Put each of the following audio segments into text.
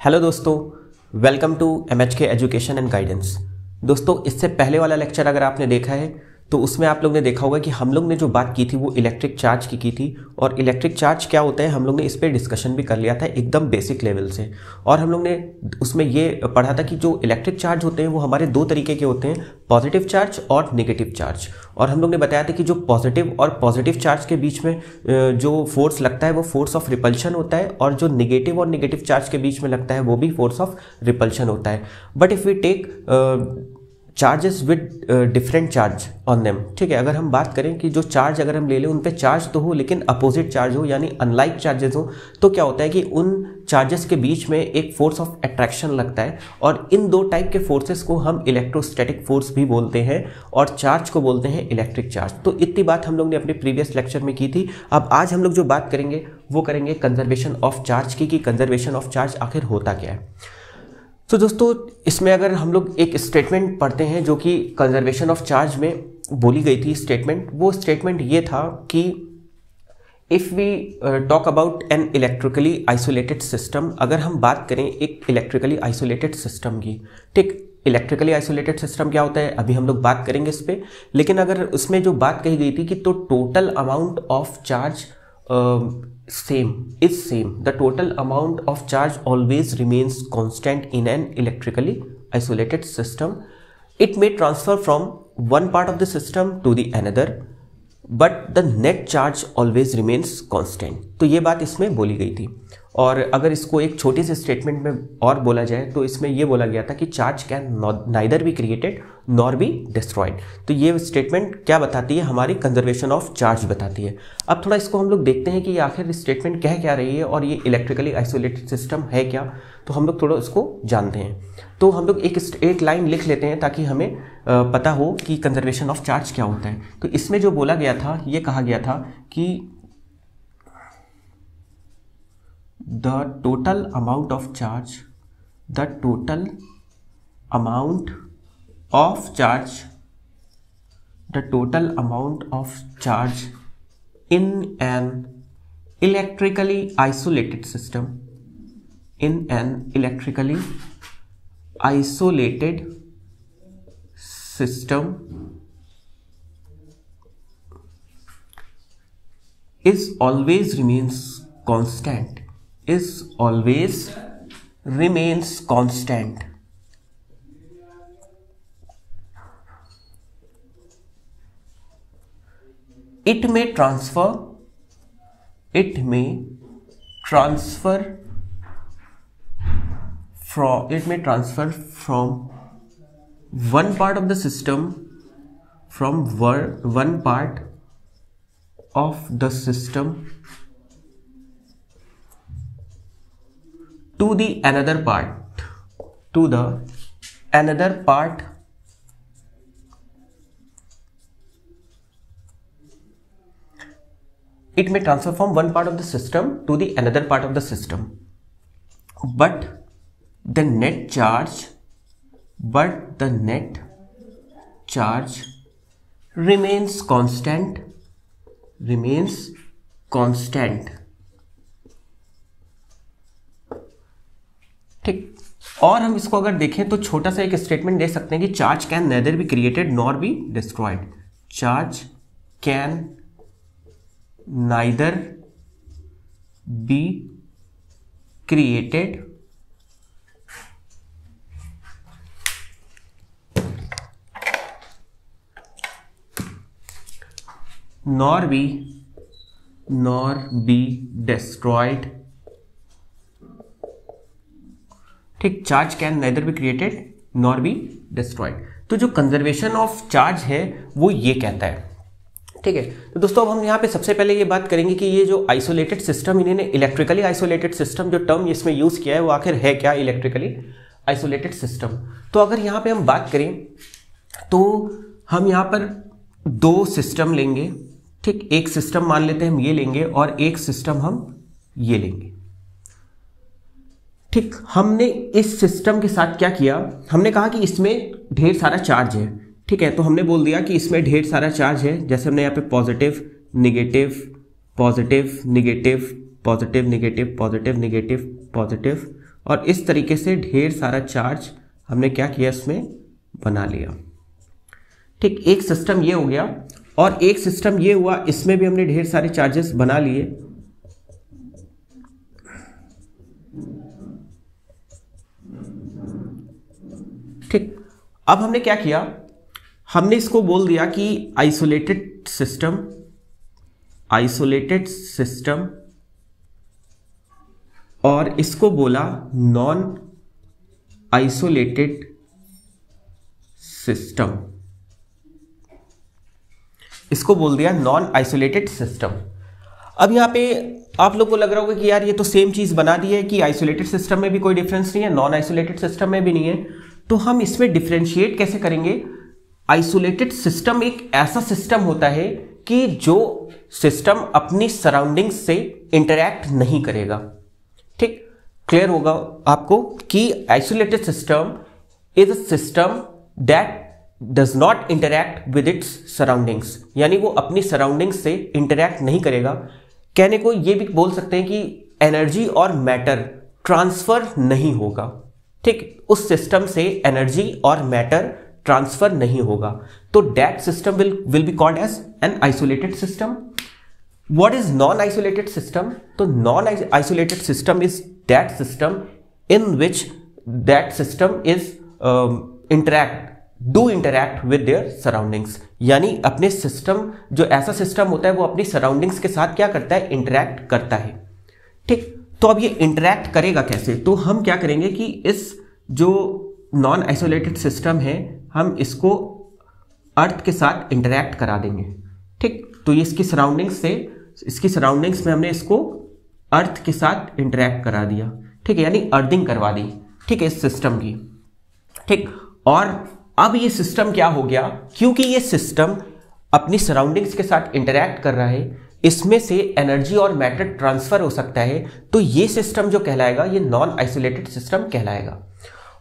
Hello दोस्तों, welcome to MHK education and guidance. दोस्तों, इससे पहले वाला लेक्चर अगर आपने देखा है तो उसमें आप लोग ने देखा होगा कि हम लोग ने जो बात की थी वो इलेक्ट्रिक चार्ज की थी। और इलेक्ट्रिक चार्ज क्या होता है हम लोग ने इस पर डिस्कशन भी कर लिया था एकदम बेसिक लेवल से। और हम लोग ने उसमें ये पढ़ा था कि जो इलेक्ट्रिक चार्ज होते हैं वो हमारे दो तरीके के होते हैं, पॉजिटिव चार्ज और नेगेटिव चार्ज। और हम लोग ने बताया था कि जो पॉजिटिव चार्ज के बीच में जो फोर्स लगता है वो फोर्स ऑफ रिपल्शन होता है, और जो नेगेटिव चार्ज के बीच में लगता है वो भी फोर्स ऑफ रिपल्शन होता है। But if we take charges with different charge on them, ठीक है, अगर हम बात करें कि जो चार्ज अगर हम ले लें उन पे चार्ज तो हो लेकिन अपोजिट चार्ज हो, यानी अनलाइक चार्जेस हो, तो क्या होता है कि उन चार्जेस के बीच में एक फोर्स ऑफ अट्रैक्शन लगता है। और इन दो टाइप के फोर्सेस को हम इलेक्ट्रोस्टैटिक फोर्स भी बोलते हैं और चार्ज को बोलते हैं इलेक्ट्रिक चार्ज। तो इतनी बात हम लोग ने अपने प्रीवियस लेक्चर में की थी। अब आज हम लोग जो बात करेंगे वो करेंगे कंजर्वेशन ऑफ चार्ज की, कि कंजर्वेशन ऑफ चार्ज आखिर होता क्या है। तो दोस्तों, इसमें अगर हम लोग एक स्टेटमेंट पढ़ते हैं जो कि कंजर्वेशन ऑफ चार्ज में बोली गई थी स्टेटमेंट, वो स्टेटमेंट ये था कि if we talk about an electrically isolated system, अगर हम बात करें एक इलेक्ट्रिकली आइसोलेटेड सिस्टम की, ठीक, इलेक्ट्रिकली आइसोलेटेड सिस्टम क्या होता है अभी हम लोग बात करेंगे इस पर। लेकिन अगर उसमें जो बात कही गई थी कि तो total amount of charge same, the total amount of charge always remains constant in an electrically isolated system. It may transfer from one part of the system to the another, but the net charge always remains constant. तो ये बात इसमें बोली गई थी। और अगर इसको एक छोटी सी स्टेटमेंट में और बोला जाए तो इसमें यह बोला गया था कि charge can neither be created nor be destroyed. तो ये स्टेटमेंट क्या बताती है, हमारी कंजर्वेशन ऑफ चार्ज बताती है। अब थोड़ा इसको हम लोग देखते हैं कि आखिर स्टेटमेंट कह क्या रही है और ये इलेक्ट्रिकली आइसोलेटेड सिस्टम है क्या, तो हम लोग थोड़ा इसको जानते हैं। तो हम लोग एक लाइन लिख लेते हैं ताकि हमें पता हो कि कंजर्वेशन ऑफ चार्ज क्या होता है। तो इसमें जो बोला गया था, ये कहा गया था कि the total amount of charge in an electrically isolated system is always remains constant. It may transfer from one part of the system to the another part. It may transfer from one part of the system to the another part of the system, but the net charge remains constant. ठीक। और हम इसको अगर देखें तो छोटा सा एक स्टेटमेंट दे सकते हैं कि charge can neither be created nor be destroyed. Charge can neither be created nor be destroyed. ठीक, charge can neither be created nor be destroyed. तो जो कंजर्वेशन ऑफ चार्ज है वो ये कहता है, ठीक है। तो दोस्तों, अब हम यहाँ पे सबसे पहले ये बात करेंगे कि ये जो आइसोलेटेड सिस्टम, इन्होंने इलेक्ट्रिकली आइसोलेटेड सिस्टम जो टर्म इसमें यूज किया है वो आखिर है क्या, इलेक्ट्रिकली आइसोलेटेड सिस्टम। तो अगर यहाँ पे हम बात करें तो हम यहाँ पर दो सिस्टम लेंगे, ठीक, एक सिस्टम मान लेते हैं हम ये लेंगे और एक सिस्टम हम ये लेंगे। ठीक, हमने इस सिस्टम के साथ क्या किया, हमने कहा कि इसमें ढेर सारा चार्ज है, ठीक है। तो हमने बोल दिया कि इसमें ढेर सारा चार्ज है, जैसे हमने यहाँ पे positive negative positive negative positive negative positive negative positive और इस तरीके से ढेर सारा चार्ज हमने क्या किया, इसमें बना लिया। ठीक, एक सिस्टम ये हो गया और एक सिस्टम ये हुआ, इसमें भी हमने ढेर सारे चार्जेस बना लिए। ठीक, अब हमने क्या किया, हमने इसको बोल दिया कि आइसोलेटेड सिस्टम और इसको बोला नॉन आइसोलेटेड सिस्टम, इसको बोल दिया नॉन आइसोलेटेड सिस्टम। अब यहां पे आप लोग को लग रहा होगा कि यार ये तो सेम चीज बना दी है कि आइसोलेटेड सिस्टम में भी कोई डिफरेंस नहीं है, नॉन आइसोलेटेड सिस्टम में भी नहीं है, तो हम इसमें डिफरेंशिएट कैसे करेंगे। आइसोलेटेड सिस्टम एक ऐसा सिस्टम होता है कि जो सिस्टम अपनी सराउंडिंग्स से इंटरैक्ट नहीं करेगा। ठीक, क्लियर होगा आपको कि isolated system is a system that does not interact with its surroundings, यानी वो अपनी सराउंडिंग्स से इंटरैक्ट नहीं करेगा। कहने को ये भी बोल सकते हैं कि एनर्जी और मैटर ट्रांसफर नहीं होगा। ठीक, उस सिस्टम से एनर्जी और मैटर ट्रांसफर नहीं होगा, तो that system will be called as an isolated system. What is non isolated system? तो non isolated system is that system in which that system is interact with their surroundings, यानी अपने system, जो ऐसा system होता है वो अपनी surroundings के साथ क्या करता है, इंटरैक्ट करता है। ठीक, तो अब ये इंटरैक्ट करेगा कैसे, तो हम क्या करेंगे कि इस जो नॉन आइसोलेटेड सिस्टम है हम इसको अर्थ के साथ इंटरैक्ट करा देंगे। ठीक, तो ये इसकी सराउंडिंग्स में हमने इसको अर्थ के साथ इंटरैक्ट करा दिया। ठीक है, यानी अर्थिंग करवा दी। ठीक है, इस सिस्टम की। ठीक, और अब ये सिस्टम क्या हो गया, क्योंकि ये सिस्टम अपनी सराउंडिंग्स के साथ इंटरैक्ट कर रहा है, इसमें से एनर्जी और मैटर ट्रांसफर हो सकता है, तो ये सिस्टम जो कहलाएगा ये नॉन आइसोलेटेड सिस्टम कहलाएगा।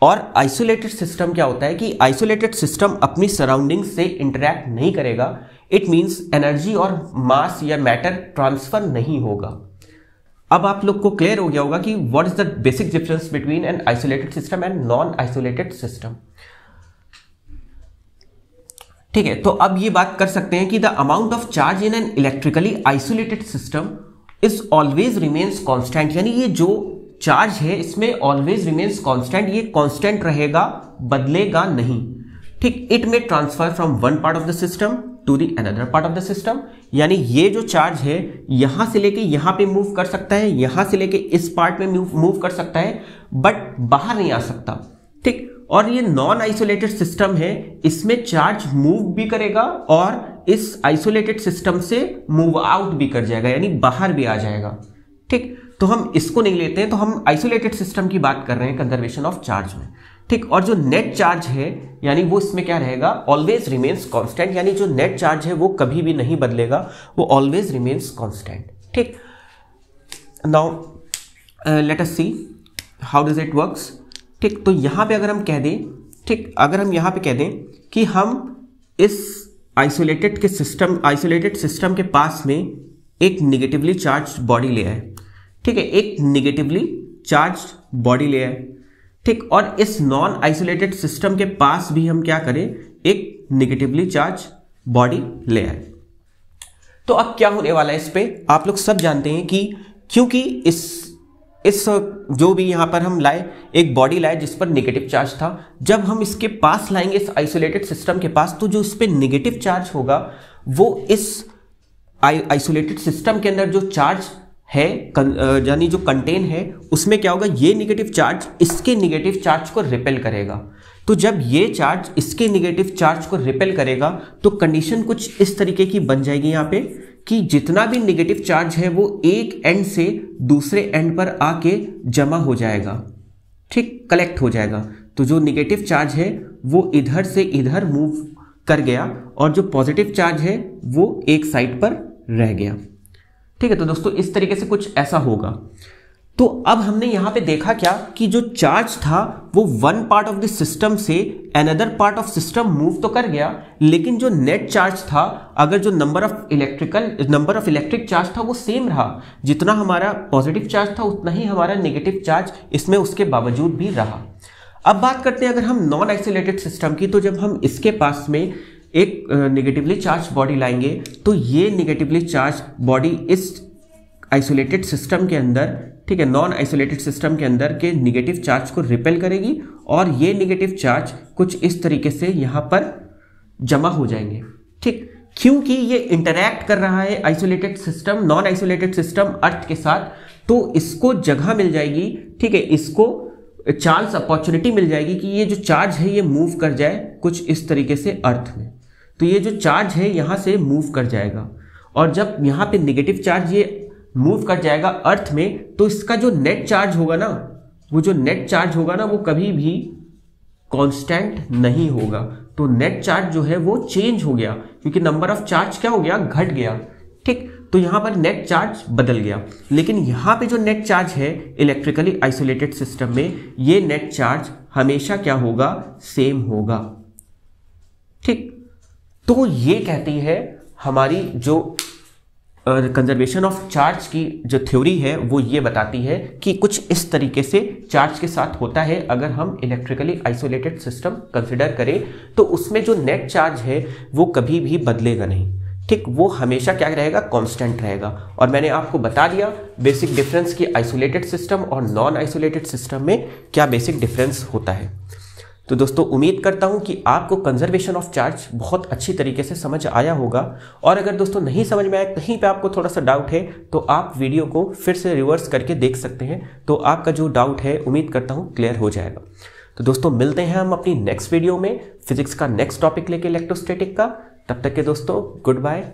और आइसोलेटेड सिस्टम क्या होता है कि आइसोलेटेड सिस्टम अपनी सराउंडिंग्स से इंटरैक्ट नहीं करेगा, इट मींस एनर्जी और मास या मैटर ट्रांसफर नहीं होगा। अब आप लोग को क्लियर हो गया होगा कि what is the basic difference between N isolated system and non isolated system. ठीक है, तो अब ये बात कर सकते हैं कि the amount of charge in an electrically isolated system is always remains constant, यानी ये जो चार्ज है इसमें ऑलवेज रिमेन्स कांस्टेंट, ये कांस्टेंट रहेगा, बदलेगा नहीं। ठीक, it may transfer from one part of the system to the another part of the system, यानी ये जो चार्ज है यहां से लेके यहां पे मूव कर सकता है, यहां से लेके इस पार्ट में मूव कर सकता है, बट बाहर नहीं आ सकता। ठीक, और ये नॉन आइसोलेटेड सिस्टम है, इसमें चार्ज मूव भी करेगा और इस आइसोलेटेड सिस्टम से मूव आउट भी कर जाएगा, यानी बाहर भी आ जाएगा। ठीक, तो हम इसको नहीं लेते हैं, तो हम आइसोलेटेड सिस्टम की बात कर रहे हैं कंजर्वेशन ऑफ चार्ज में। ठीक, और जो नेट चार्ज है यानी वो इसमें क्या रहेगा, ऑलवेज रिमेन्स कांस्टेंट, यानी जो नेट चार्ज है वो कभी भी नहीं बदलेगा, वो ऑलवेज रिमेन्स कांस्टेंट। ठीक, now let us see how does it works. ठीक, तो यहां पे अगर हम कह दें, ठीक, अगर हम यहां पे कह दें कि हम इस आइसोलेटेड सिस्टम के पास में एक नेगेटिवली चार्ज बॉडी ले आए। ठीक है, एक नेगेटिवली चार्ज बॉडी ले आए। ठीक, और इस नॉन आइसोलेटेड सिस्टम के पास भी हम क्या करें, एक नेगेटिवली चार्ज बॉडी ले आए। तो अब क्या होने वाला है इस पे, आप लोग सब जानते हैं कि क्योंकि इस जो भी यहां पर हम लाए, एक बॉडी लाए जिस पर नेगेटिव चार्ज था, जब हम इसके पास लाएंगे इस आइसोलेटेड सिस्टम के पास, तो जो इस पे नेगेटिव चार्ज होगा वो इस आइसोलेटेड सिस्टम के अंदर जो चार्ज है, यानी जो कंटेन है, उसमें क्या होगा, ये नेगेटिव चार्ज इसके नेगेटिव चार्ज को रिपेल करेगा। तो जब ये चार्ज इसके नेगेटिव चार्ज को रिपेल करेगा तो कंडीशन कुछ इस तरीके की बन जाएगी यहाँ पे कि जितना भी नेगेटिव चार्ज है वो एक एंड से दूसरे एंड पर आके जमा हो जाएगा। ठीक, कलेक्ट हो जाएगा। तो जो नेगेटिव चार्ज है वो इधर से इधर मूव कर गया और जो पॉजिटिव चार्ज है वो एक साइड पर रह गया। ठीक है, तो दोस्तों इस तरीके से कुछ ऐसा होगा। तो अब हमने यहां पे देखा क्या कि जो चार्ज था वो one part of the system से another part of system move तो कर गया, लेकिन जो नेट चार्ज था, अगर जो नंबर ऑफ इलेक्ट्रिक चार्ज था वो सेम रहा, जितना हमारा पॉजिटिव चार्ज था उतना ही हमारा नेगेटिव चार्ज इसमें उसके बावजूद भी रहा। अब बात करते हैं अगर हम नॉन आइसोलेटेड सिस्टम की, तो जब हम इसके पास में एक नेगेटिवली चार्ज बॉडी लाएंगे तो ये नेगेटिवली चार्ज बॉडी इस आइसोलेटेड सिस्टम के अंदर, ठीक है, नॉन आइसोलेटेड सिस्टम के अंदर के नेगेटिव चार्ज को रिपेल करेगी और ये नेगेटिव चार्ज कुछ इस तरीके से यहां पर जमा हो जाएंगे, ठीक, क्योंकि ये इंटरैक्ट कर रहा है isolated system, non isolated system earth के साथ, तो इसको जगह मिल जाएगी, ठीक है, इसको चांस अपॉर्चुनिटी मिल जाएगी कि ये जो चार्ज है ये मूव कर जाए कुछ इस तरीके से अर्थ में। तो ये जो चार्ज है यहां से मूव कर जाएगा, और जब यहां पे नेगेटिव चार्ज ये मूव कर जाएगा अर्थ में, तो इसका जो नेट चार्ज होगा ना, वो जो नेट चार्ज होगा ना वो कभी भी कांस्टेंट नहीं होगा। तो नेट चार्ज जो है वो चेंज हो गया, क्योंकि नंबर ऑफ चार्ज क्या हो गया, घट गया, ठीक। तो यहां पर नेट चार्ज बदल गया, लेकिन यहां पे जो नेट चार्ज है इलेक्ट्रिकली आइसोलेटेड सिस्टम में, ये नेट चार्ज हमेशा क्या होगा, सेम होगा, ठीक। तो ये कहती है हमारी जो कंजर्वेशन ऑफ चार्ज की जो थ्योरी है वो ये बताती है कि कुछ इस तरीके से चार्ज के साथ होता है। अगर हम इलेक्ट्रिकली आइसोलेटेड सिस्टम कंसिडर करें तो उसमें जो नेट चार्ज है वो कभी भी बदलेगा नहीं, ठीक, वो हमेशा क्या रहेगा, कांस्टेंट रहेगा। और मैंने आपको बता दिया बेसिक डिफरेंस कि आइसोलेटेड सिस्टम और नॉन आइसोलेटेड सिस्टम में क्या बेसिक डिफरेंस होता है। तो दोस्तों उम्मीद करता हूं कि आपको कंजर्वेशन ऑफ चार्ज बहुत अच्छी तरीके से समझ आया होगा, और अगर दोस्तों नहीं समझ में आया, कहीं पे आपको थोड़ा सा डाउट है, तो आप वीडियो को फिर से रिवर्स करके देख सकते हैं, तो आपका जो डाउट है उम्मीद करता हूं क्लियर हो जाएगा। तो दोस्तों मिलते हैं हम अपनी नेक्स्ट वीडियो में फिजिक्स का नेक्स्ट टॉपिक लेके इलेक्ट्रोस्टैटिक का। तब तक के दोस्तों गुड बाय।